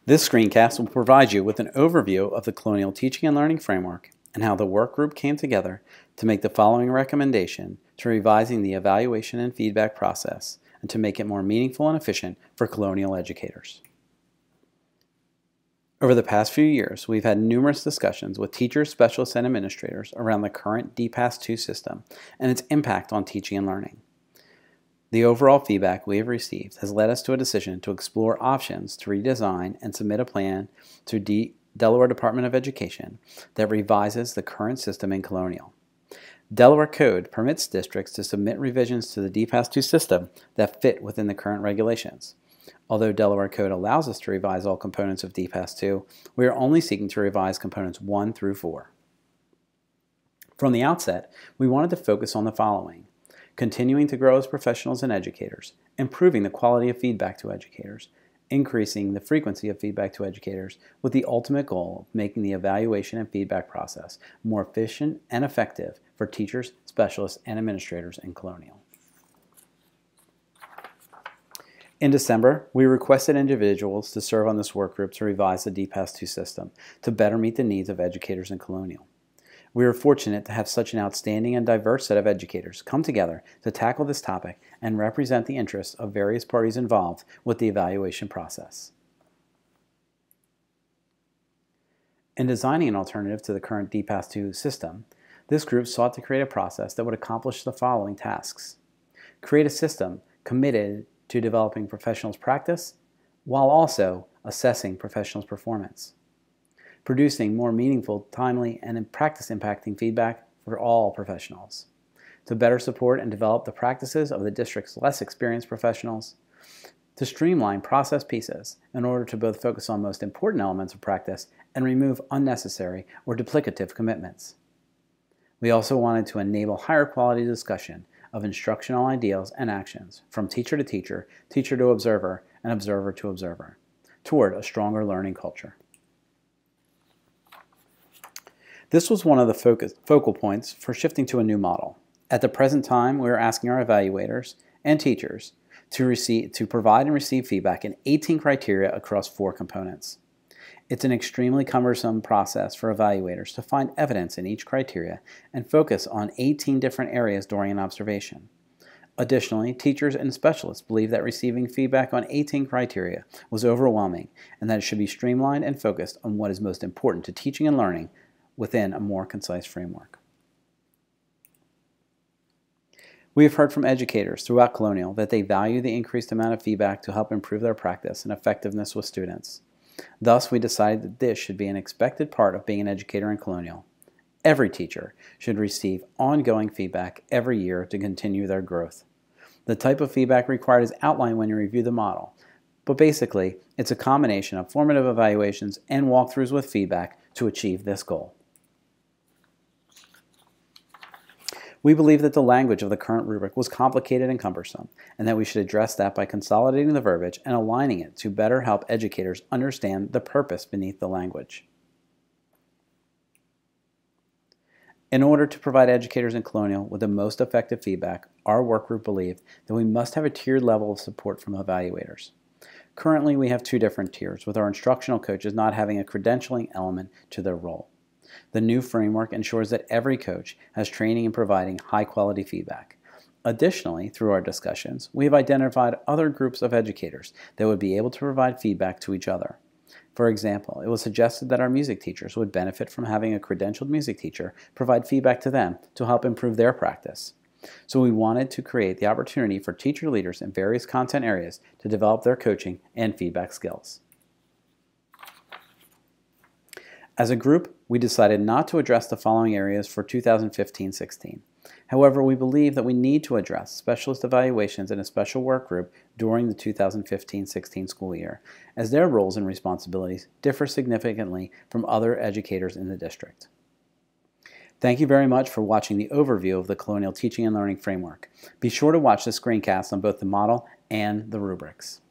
This screencast will provide you with an overview of the Colonial Teaching and Learning Framework and how the work group came together to make the following recommendation to revising the evaluation and feedback process and to make it more meaningful and efficient for Colonial educators. Over the past few years, we've had numerous discussions with teachers, specialists, and administrators around the current DPAS-2 system and its impact on teaching and learning. The overall feedback we have received has led us to a decision to explore options to redesign and submit a plan to Delaware Department of Education that revises the current system in Colonial. Delaware Code permits districts to submit revisions to the DPAS-2 system that fit within the current regulations. Although Delaware Code allows us to revise all components of DPAS-2, we are only seeking to revise components 1 through 4. From the outset, we wanted to focus on the following: continuing to grow as professionals and educators, improving the quality of feedback to educators, increasing the frequency of feedback to educators, with the ultimate goal of making the evaluation and feedback process more efficient and effective for teachers, specialists, and administrators in Colonial. In December, we requested individuals to serve on this work group to revise the DPAS-2 system to better meet the needs of educators in Colonial. We are fortunate to have such an outstanding and diverse set of educators come together to tackle this topic and represent the interests of various parties involved with the evaluation process. In designing an alternative to the current DPAS-2 system, this group sought to create a process that would accomplish the following tasks: create a system committed to developing professionals' practice while also assessing professionals' performance, producing more meaningful, timely, and practice-impacting feedback for all professionals, to better support and develop the practices of the district's less experienced professionals, to streamline process pieces in order to both focus on most important elements of practice and remove unnecessary or duplicative commitments. We also wanted to enable higher quality discussion of instructional ideals and actions from teacher to teacher, teacher to observer, and observer to observer, toward a stronger learning culture. This was one of the focal points for shifting to a new model. At the present time, we are asking our evaluators and teachers to provide and receive feedback in 18 criteria across 4 components. It's an extremely cumbersome process for evaluators to find evidence in each criteria and focus on 18 different areas during an observation. Additionally, teachers and specialists believe that receiving feedback on 18 criteria was overwhelming and that it should be streamlined and focused on what is most important to teaching and learning within a more concise framework. We have heard from educators throughout Colonial that they value the increased amount of feedback to help improve their practice and effectiveness with students. Thus, we decided that this should be an expected part of being an educator in Colonial. Every teacher should receive ongoing feedback every year to continue their growth. The type of feedback required is outlined when you review the model, but basically, it's a combination of formative evaluations and walkthroughs with feedback to achieve this goal. We believe that the language of the current rubric was complicated and cumbersome, and that we should address that by consolidating the verbiage and aligning it to better help educators understand the purpose beneath the language. In order to provide educators in Colonial with the most effective feedback, our work group believed that we must have a tiered level of support from evaluators. Currently, we have 2 different tiers, with our instructional coaches not having a credentialing element to their role. The new framework ensures that every coach has training in providing high-quality feedback. Additionally, through our discussions, we have identified other groups of educators that would be able to provide feedback to each other. For example, it was suggested that our music teachers would benefit from having a credentialed music teacher provide feedback to them to help improve their practice. So we wanted to create the opportunity for teacher leaders in various content areas to develop their coaching and feedback skills. As a group, we decided not to address the following areas for 2015-16. However, we believe that we need to address specialist evaluations in a special work group during the 2015-16 school year, as their roles and responsibilities differ significantly from other educators in the district. Thank you very much for watching the overview of the Colonial Teaching and Learning Framework. Be sure to watch the screencast on both the model and the rubrics.